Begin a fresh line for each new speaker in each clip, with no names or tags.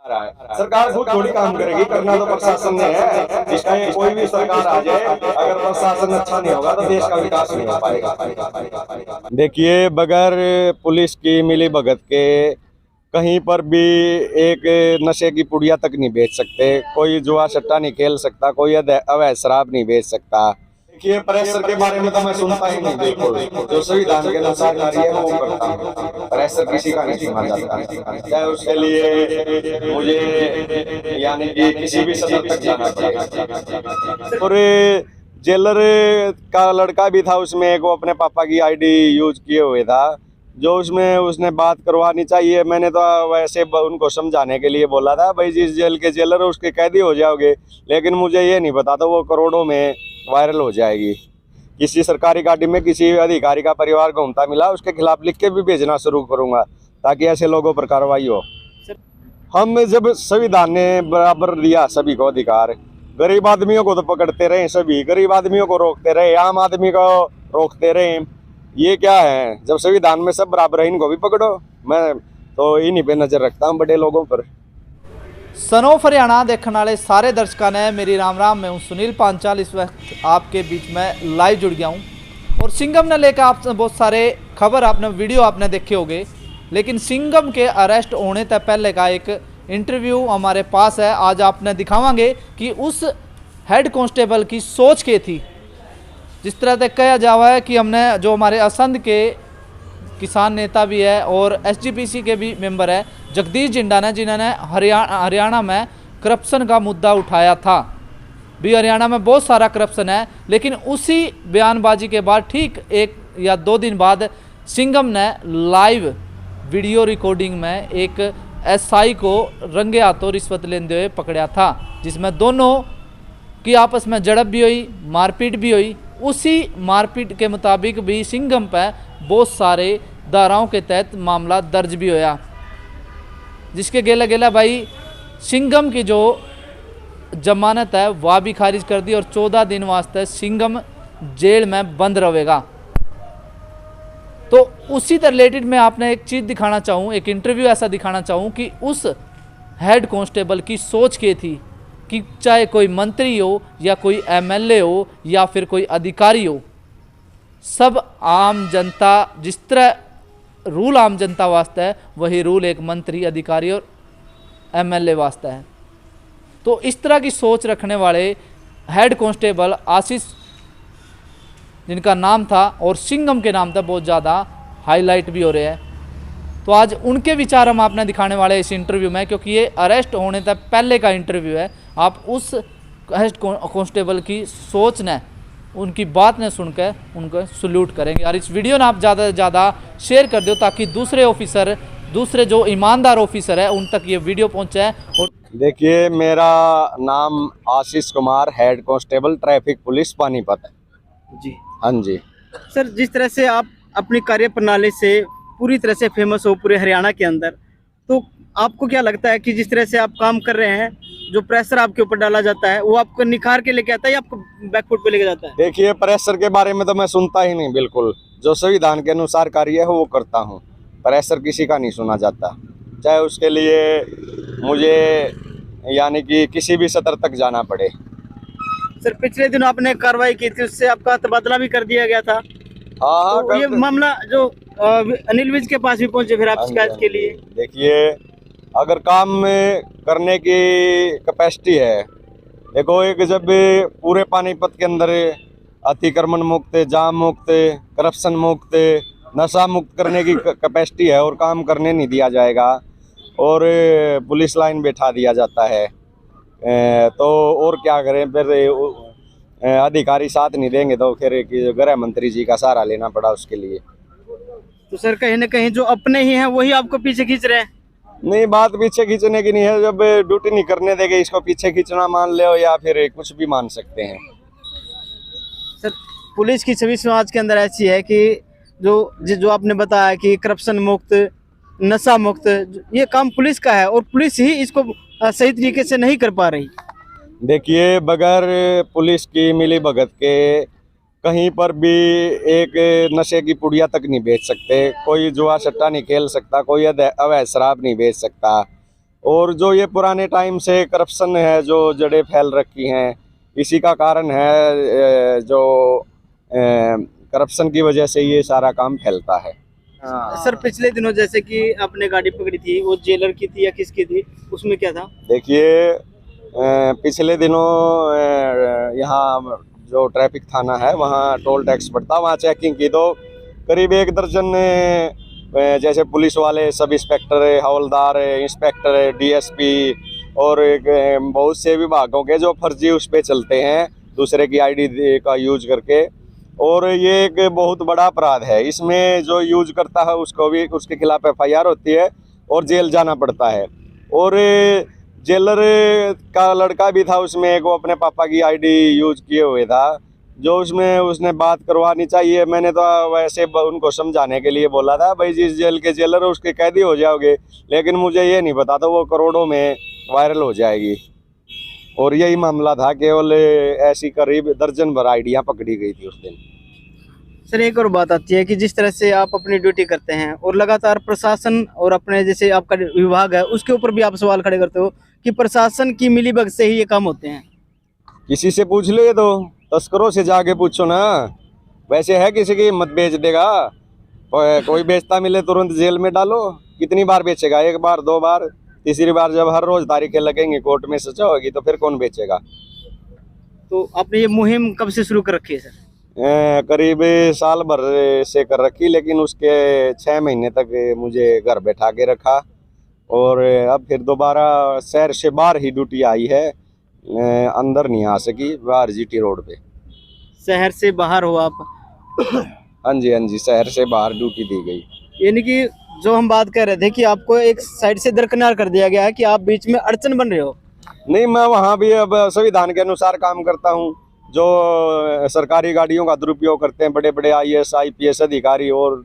सरकार खुद थोड़ी काम करेगी, करना तो प्रशासन ने है। जिसका कोई भी सरकार आ जाए, अगर प्रशासन अच्छा नहीं होगा तो देश का विकास नहीं हो पाएगा। देखिए, बगैर पुलिस की मिली भगत के कहीं पर भी एक नशे की पुड़िया तक नहीं बेच सकते, कोई जुआ सट्टा नहीं खेल सकता, कोई अवैध शराब नहीं बेच सकता। देखिए, प्रेशर के बारे में तो मैं सुनता ही नहीं, बिल्कुल जो संविधान के अनुसार कार्य है वो करता हूँ। प्रेशर किसी का नहीं सुना जाता, चाहे उसके लिए मुझे यानी कि किसी भी सदन तक जाना पड़े। और जेलर का लड़का भी था उसमें, एक वो अपने पापा की आईडी यूज किए हुए था, जो उसमें उसने बात करवानी चाहिए। मैंने तो वैसे उनको समझाने के लिए बोला था, भाई जिस जेल के जेलर हो उसके कैदी हो जाओगे, लेकिन मुझे ये नहीं पता था वो करोड़ों में वायरल हो जाएगी। किसी सरकारी गाड़ी में किसी अधिकारी का परिवार घूमता मिला, उसके खिलाफ लिख के भी भेजना शुरू करूंगा ताकि ऐसे लोगों पर कार्रवाई हो। हम जब संविधान ने बराबर दिया सभी को अधिकार, गरीब आदमियों को तो पकड़ते रहे, सभी गरीब आदमियों को रोकते रहे, आम आदमी को रोकते रहे। ये क्या है, जब संविधान में सब बराबर है इनको भी पकड़ो। मैं तो इन्हीं पे नजर रखता हूँ, बड़े लोगों पर।
सन ऑफ हरियाणा देखने वाले सारे दर्शकों ने मेरी राम राम। मैं हूँ सुनील पांचाल, इस वक्त आपके बीच में लाइव जुड़ गया हूँ और सिंघम ने लेकर आप बहुत सारे खबर आपने वीडियो आपने देखे होंगे, लेकिन सिंघम के अरेस्ट होने तक पहले का एक इंटरव्यू हमारे पास है। आज आपने दिखावांगे कि उस हेड कांस्टेबल की सोच क्या थी। जिस तरह से कहा जावा है कि हमने जो हमारे असंध के किसान नेता भी है और एसजीपीसी के भी मेंबर है जगदीश जिंडा ने, जिन्होंने हरियाणा में करप्शन का मुद्दा उठाया था। भी हरियाणा में बहुत सारा करप्शन है, लेकिन उसी बयानबाजी के बाद ठीक 1 या 2 दिन बाद सिंघम ने लाइव वीडियो रिकॉर्डिंग में एक एसआई को रंगे हाथों रिश्वत लेते हुए पकड़ा था, जिसमें दोनों की आपस में झड़प भी हुई, मारपीट भी हुई। उसी मारपीट के मुताबिक भी सिंघम पर बहुत सारे धाराओं के तहत मामला दर्ज भी होया, जिसके गेला गेला भाई सिंघम की जो जमानत है वह भी खारिज कर दी और 14 दिन वास्ते सिंघम जेल में बंद रहेगा। तो उसी से रिलेटेड मैं आपने एक चीज़ दिखाना चाहूँ, एक इंटरव्यू ऐसा दिखाना चाहूँ कि उस हेड कांस्टेबल की सोच क्या थी कि चाहे कोई मंत्री हो या कोई एमएलए हो या फिर कोई अधिकारी हो, सब आम जनता, जिस तरह रूल आम जनता वास्ते है वही रूल एक मंत्री, अधिकारी और एमएलए वास्ते है। तो इस तरह की सोच रखने वाले हेड कांस्टेबल आशीष जिनका नाम था और सिंघम के नाम था बहुत ज़्यादा हाईलाइट भी हो रहे हैं। तो आज उनके विचार हम आपने दिखाने वाले इस इंटरव्यू में, क्योंकि ये अरेस्ट होने तक पहले का इंटरव्यू है। आप उस हेड कांस्टेबल की सोच ने, उनकी बात ने सुनकर उनको सल्यूट करेंगे। और इस वीडियो ने आप ज़्यादा से ज़्यादा शेयर कर दो ताकि दूसरे ऑफिसर, दूसरे जो ईमानदार ऑफिसर है उन तक ये वीडियो पहुँचे। और
देखिए, मेरा नाम Ashish Kumar, head constable traffic police Panipat
जी
हाँ जी।
सर, जिस तरह से आप अपनी कार्य प्रणाली से पूरी तरह से फेमस हो पूरे हरियाणा के अंदर, तो आपको क्या लगता है कि जिस तरह से आप काम कर रहे हैं, जो प्रेशर आपके ऊपर डाला जाता है वो आपको निखार के लेके आता है या आपको बैकफुट पे लेके जाता है?
देखिए, प्रेशर के बारे में तो मैं सुनता ही नहीं, बिल्कुल जो संविधान के अनुसार कार्य है वो करता हूँ। प्रेशर किसी का नहीं सुना जाता, चाहे उसके लिए मुझे यानी कि किसी भी सदर तक जाना पड़े।
सर, पिछले दिनों आपने कार्रवाई की थी, उससे आपका तबादला भी कर दिया गया था।
हाँ,
तो ये मामला जो अनिल विज के पास भी पहुंचे फिर आप शिकायत के लिए?
देखिए, अगर काम में करने की कैपेसिटी है, देखो एक जब पूरे पानीपत के अंदर अतिक्रमण मुक्त, जाम मुक्त, करप्शन मुक्त, नशा मुक्त करने की कैपेसिटी है और काम करने नहीं दिया जाएगा और पुलिस लाइन बैठा दिया जाता है, तो और क्या करें फिर? अधिकारी साथ नहीं देंगे तो फिर गृह मंत्री जी का सहारा लेना पड़ा उसके लिए।
तो सर, कहीं ना कहीं जो अपने ही हैं वही आपको पीछे खींच रहे हैं?
नहीं, बात पीछे खींचने की नहीं है, जब ड्यूटी नहीं करने देंगे इसको पीछे खींचना मान ले या फिर कुछ भी मान सकते हैं।
सर, पुलिस की छवि समाज के अंदर ऐसी है कि जो आपने बताया कि करप्शन मुक्त, नशा मुक्त, ये काम पुलिस का है और पुलिस ही इसको सही तरीके से नहीं कर पा रही।
देखिए, बगैर पुलिस की मिली भगत के कहीं पर भी एक नशे की पुड़िया तक नहीं बेच सकते, कोई जुआ सट्टा नहीं खेल सकता, कोई अवैध शराब नहीं बेच सकता, और जो ये पुराने टाइम से करप्शन है, जो जड़ें फैल रखी हैं, इसी का कारण है। जो करप्शन की वजह से ये सारा काम फैलता है।
सर पिछले दिनों जैसे कि आपने गाड़ी पकड़ी थी, वो जेलर की थी या किसकी थी, उसमें क्या था?
देखिए, पिछले दिनों यहाँ जो ट्रैफिक थाना है वहाँ टोल टैक्स पड़ता, वहाँ चेकिंग की तो करीब 1 दर्जन जैसे पुलिस वाले, सब इंस्पेक्टर, हवलदार, इंस्पेक्टर, डीएसपी और बहुत से विभागों के जो फर्जी उस पे चलते हैं दूसरे की आईडी का यूज करके। और ये एक बहुत बड़ा अपराध है। इसमें जो यूज करता है उसको भी, उसके खिलाफ एफआईआर होती है और जेल जाना पड़ता है। और जेलर का लड़का भी था उसमें एक, वो अपने पापा की आईडी यूज किए हुए था, जो उसमें उसने बात करवानी चाहिए। मैंने तो वैसे उनको समझाने के लिए बोला था, भाई जिस जेल के जेलर हो उसके कैदी हो जाओगे, लेकिन मुझे ये नहीं पता था वो करोड़ों में वायरल हो जाएगी। और यही मामला था, केवल ऐसी करीब दर्जन भर आईडियाँ पकड़ी गई थी उस दिन।
सर एक और बात आती है कि जिस तरह से आप अपनी ड्यूटी करते हैं और लगातार प्रशासन और अपने जैसे आपका विभाग है उसके ऊपर भी आप सवाल खड़े करते हो कि प्रशासन की मिलीभगत से ही ये काम होते हैं।
किसी से पूछ ले, तो तस्करों से जाके पूछो ना। वैसे है किसी की हिम्मत बेच देगा? कोई बेचता मिले तुरंत जेल में डालो। कितनी बार बेचेगा? 1 बार 2 बार, तीसरी बार जब हर रोज तारीखें लगेंगी, कोर्ट में सजा होगी, तो फिर कौन बेचेगा?
तो आपने ये मुहिम कब से शुरू कर रखी है सर?
करीब साल भर से कर रखी, लेकिन उसके 6 महीने तक मुझे घर बैठा के रखा। और अब फिर दोबारा शहर से बाहर ही ड्यूटी आई है, अंदर नहीं आ सकी, बाहर जीटी रोड पे।
शहर से बाहर हो आप?
हाँ जी, हाँ जी, शहर से बाहर ड्यूटी दी गई।
यानी कि जो हम बात कर रहे थे कि आपको एक साइड से दरकिनार कर दिया गया है कि आप बीच में अड़चन बन रहे हो।
नहीं, मैं वहाँ भी अब संविधान के अनुसार काम करता हूँ। जो सरकारी गाड़ियों का दुरुपयोग करते हैं बड़े बड़े आईएएस आईपीएस अधिकारी और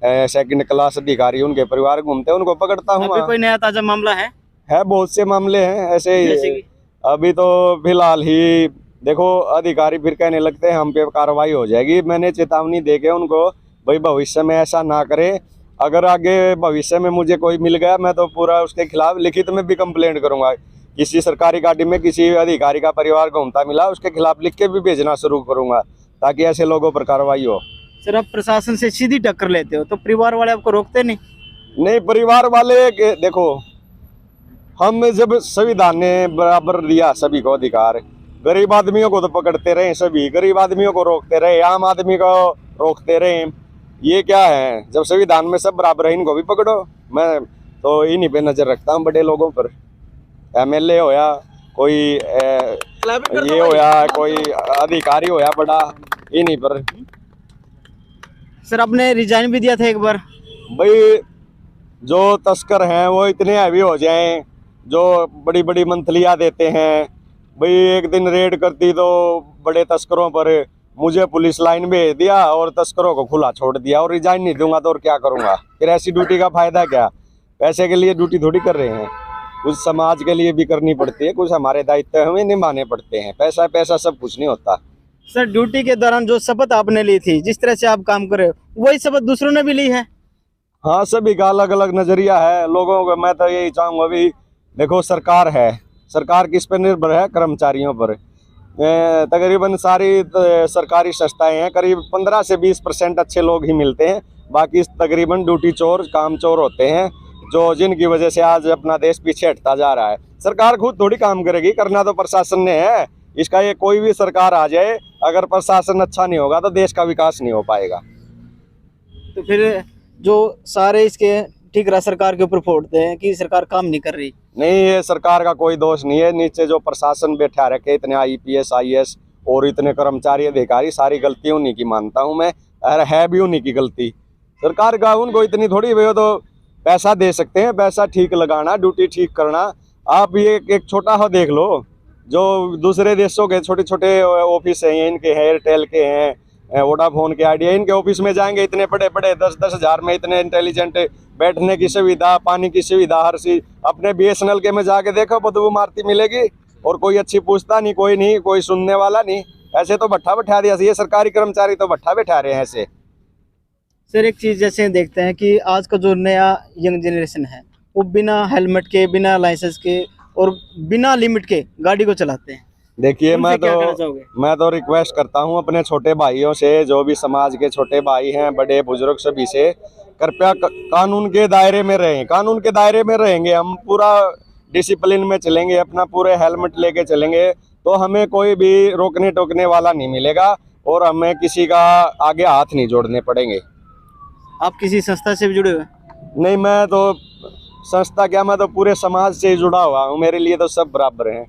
सेकंड क्लास अधिकारी, उनके परिवार घूमते हैं, उनको पकड़ता हूँ।
अभी कोई नया ताजा मामला है?
बहुत से मामले हैं ऐसे
जैसे
ही।
कि?
अभी तो फिलहाल ही देखो, अधिकारी फिर कहने लगते हैं हम पे कार्रवाई हो जाएगी। मैंने चेतावनी दे के उनको, भाई भविष्य में ऐसा ना करें। अगर आगे भविष्य में मुझे कोई मिल गया, मैं तो पूरा उसके खिलाफ लिखित में भी कंप्लेंट करूंगा। किसी सरकारी गाड़ी में किसी अधिकारी का परिवार घूमता मिला, उसके खिलाफ लिख के भी भेजना शुरू करूंगा, ताकि ऐसे लोगों पर कार्रवाई हो।
सर आप प्रशासन से सीधी टक्कर लेते हो तो परिवार वाले आपको रोकते नहीं?
नहीं, परिवार वाले देखो, हम जब संविधान ने बराबर दिया सभी को अधिकार, गरीब आदमियों को तो पकड़ते रहे, सभी गरीब आदमियों को रोकते रहे, आम आदमी को रोकते रहे। ये क्या है? जब संविधान में सब बराबर है, इनको भी पकड़ो। मैं तो इन्हीं पे नजर रखता हूँ, बड़े लोगों पर। एमएलए होया कोई, ये होया कोई अधिकारी होया बड़ा, इन्हीं पर।
सर आपने रिजाइन भी दिया था एक बार।
भाई जो तस्कर हैं वो इतने हैवी हो जाएं, जो बड़ी बड़ी मंथलियाँ देते हैं, भाई एक दिन रेड करती तो बड़े तस्करों पर, मुझे पुलिस लाइन भेज दिया और तस्करों को खुला छोड़ दिया, और रिजाइन नहीं दूंगा तो और क्या करूंगा? फिर ऐसी ड्यूटी का फायदा क्या? पैसे के लिए ड्यूटी थोड़ी कर रहे हैं, कुछ समाज के लिए भी करनी पड़ती है, कुछ हमारे दायित्व हमें निभाने पड़ते हैं। पैसा पैसा सब कुछ नहीं होता।
सर ड्यूटी के दौरान जो शपथ आपने ली थी, जिस तरह से आप काम कर रहे हो, वही शपथ दूसरों ने भी ली है?
हाँ, सभी का अलग अलग नजरिया है लोगों को। मैं तो यही चाहूँगा, अभी देखो सरकार है, सरकार किस पर निर्भर है? कर्मचारियों पर। तकरीबन सारी सरकारी संस्थाएं हैं, करीब 15 से 20% अच्छे लोग ही मिलते हैं, बाकी तकरीबन ड्यूटी चोर, काम चोर होते हैं, जो जिनकी वजह से आज अपना देश पीछे हटता जा रहा है। सरकार खुद थोड़ी काम करेगी, करना तो प्रशासन ने है। इसका ये कोई भी सरकार आ जाए, अगर प्रशासन अच्छा नहीं होगा तो देश का विकास नहीं हो पाएगा।
तो फिर जो सारे इसके ठिकरा सरकार के ऊपर फोड़ते हैं कि सरकार काम नहीं कर रही।
नहीं, ये सरकार का कोई दोष नहीं है। नीचे जो प्रशासन बैठा रखे, इतने आईपीएस आईएएस और इतने कर्मचारी अधिकारी, सारी गलती उन्हीं की मानता हूँ मैं, और है भी उन्हीं की गलती। सरकार का उनको इतनी थोड़ी, वे तो पैसा दे सकते हैं, पैसा ठीक लगाना, ड्यूटी ठीक करना। आप ये एक छोटा सा देख लो, जो दूसरे देशों के छोटे छोटे ऑफिस हैं, इनके हैं, एयरटेल के हैं, वोडाफोन के, आइडिया, इनके ऑफिस में जाएंगे, इतने बड़े बड़े 10-10 हज़ार में इतने इंटेलिजेंट, बैठने की सुविधा, पानी की सुविधा, हर चीज। अपने बीएसएनएल के में जाके देखो, बदबू मारती मिलेगी, और कोई अच्छी पूछता नहीं, कोई नहीं, कोई सुनने वाला नहीं। ऐसे तो भट्ठा बैठा दिया, ये सरकारी कर्मचारी तो भट्ठा बैठा रहे हैं ऐसे।
सर एक चीज़ जैसे देखते हैं कि आज का जो नया यंग जनरेशन है वो बिना हेलमेट के, बिना लाइसेंस के और बिना लिमिट के गाड़ी को चलाते हैं।
देखिए
उनसे क्या कहना चाहोगे?
मैं तो रिक्वेस्ट करता हूँ अपने छोटे भाइयों से, जो भी समाज के छोटे भाई हैं, बड़े बुजुर्ग सभी से, कृपया कानून के दायरे में रहें। कानून के दायरे में रहेंगे हम, पूरा डिसिप्लिन में चलेंगे, अपना पूरे हेलमेट लेके चलेंगे, तो हमें कोई भी रोकने टोकने वाला नहीं मिलेगा और हमें किसी का आगे हाथ नहीं जोड़ने पड़ेंगे।
आप किसी संस्था से भी जुड़े हुए हैं?
नहीं, मैं तो संस्था क्या, मैं तो पूरे समाज से जुड़ा हुआ हूँ, मेरे लिए तो सब बराबर हैं।